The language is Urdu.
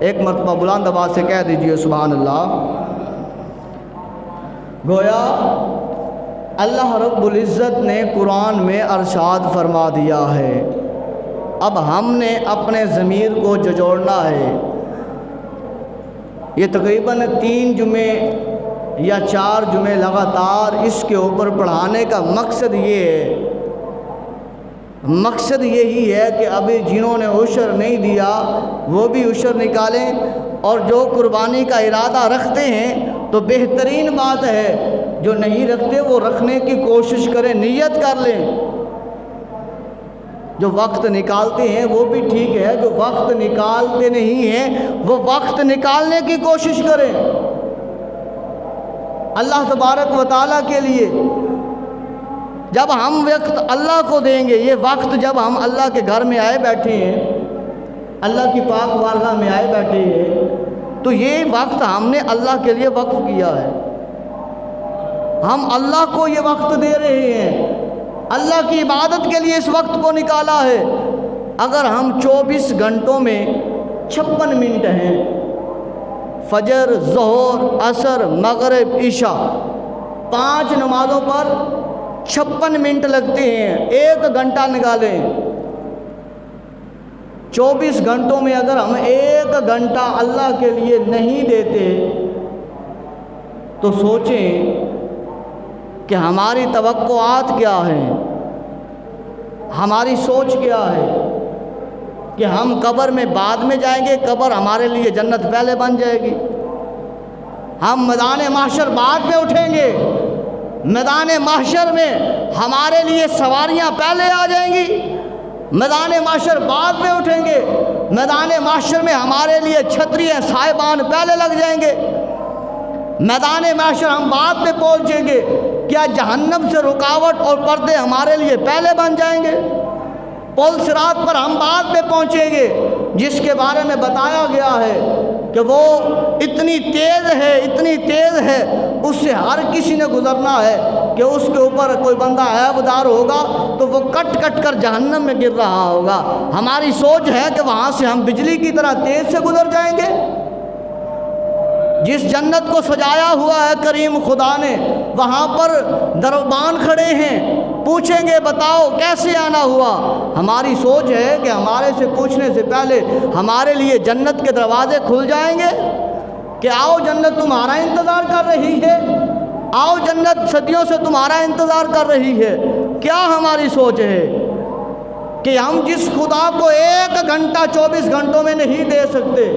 ایک مرتبہ بلند آواز سے کہہ دیجئے سبحان اللہ۔ گویا اللہ رب العزت نے قرآن میں ارشاد فرما دیا ہے، اب ہم نے اپنے ضمیر کو جھنجھوڑنا ہے۔ یہ تقریباً 3 جمعے یا 4 جمعے لگاتار اس کے اوپر پڑھانے کا مقصد یہ ہے، مقصد یہی ہے کہ ابھی جنہوں نے عشر نہیں دیا وہ بھی عشر نکالیں، اور جو قربانی کا ارادہ رکھتے ہیں تو بہترین بات ہے، جو نہیں رکھتے وہ رکھنے کی کوشش کریں، نیت کر لیں۔ جو وقت نکالتے ہیں وہ بھی ٹھیک ہے، جو وقت نکالتے نہیں ہیں وہ وقت نکالنے کی کوشش کریں اللہ تبارک و تعالیٰ کے لیے۔ جب ہم وقت اللہ کو دیں گے، یہ وقت جب ہم اللہ کے گھر میں آئے بیٹھے ہیں، اللہ کی پاک بارگاہ میں آئے بیٹھے ہیں، تو یہ وقت ہم نے اللہ کے لیے وقف کیا ہے، ہم اللہ کو یہ وقت دے رہے ہیں، اللہ کی عبادت کے لیے اس وقت کو نکالا ہے۔ اگر ہم 24 گھنٹوں میں 56 منٹ ہیں، فجر، ظہر، عصر، مغرب، عشاء 5 نمازوں پر 56 منٹ لگتے ہیں، 1 گھنٹہ نکالیں۔ 24 گھنٹوں میں اگر ہم 1 گھنٹہ اللہ کے لیے نہیں دیتے تو سوچیں کہ ہماری توقعات کیا ہیں، ہماری سوچ کیا ہے کہ ہم قبر میں بعد میں جائیں گے، قبر ہمارے لیے جنت پہلے بن جائے گی، ہم میدان محشر بعد میں اٹھیں گے، میدان محشر میں ہمارے لیے سواریاں پہلے آ جائیں گی، میدان محشر بعد میں اٹھیں گے، میدان محشر میں ہمارے لیے چھتریاں صاحبان پہلے لگ جائیں گے، میدان محشر ہم بعد میں پہنچیں گے، کیا جہنم سے رکاوٹ اور پردے ہمارے لیے پہلے بن جائیں گے؟ پل صراط پر ہم بعد میں پہنچیں گے، جس کے بارے میں بتایا گیا ہے کہ وہ اتنی تیز ہے، اتنی تیز ہے، اس سے ہر کسی نے گزرنا ہے کہ اس کے اوپر کوئی بندہ عیبدار ہوگا تو وہ کٹ کٹ کر جہنم میں گر رہا ہوگا۔ ہماری سوچ ہے کہ وہاں سے ہم بجلی کی طرح تیز سے گزر جائیں گے۔ جس جنت کو سجایا ہوا ہے کریم خدا نے، وہاں پر دربان کھڑے ہیں، پوچھیں گے بتاؤ کیسے آنا ہوا؟ ہماری سوچ ہے کہ ہمارے سے پوچھنے سے پہلے ہمارے لیے جنت کے دروازے کھل جائیں گے کہ آؤ جنت تمہارا انتظار کر رہی ہے، آؤ جنت صدیوں سے تمہارا انتظار کر رہی ہے۔ کیا ہماری سوچ ہے کہ ہم جس خدا کو 1 گھنٹہ 24 گھنٹوں میں نہیں دے سکتے،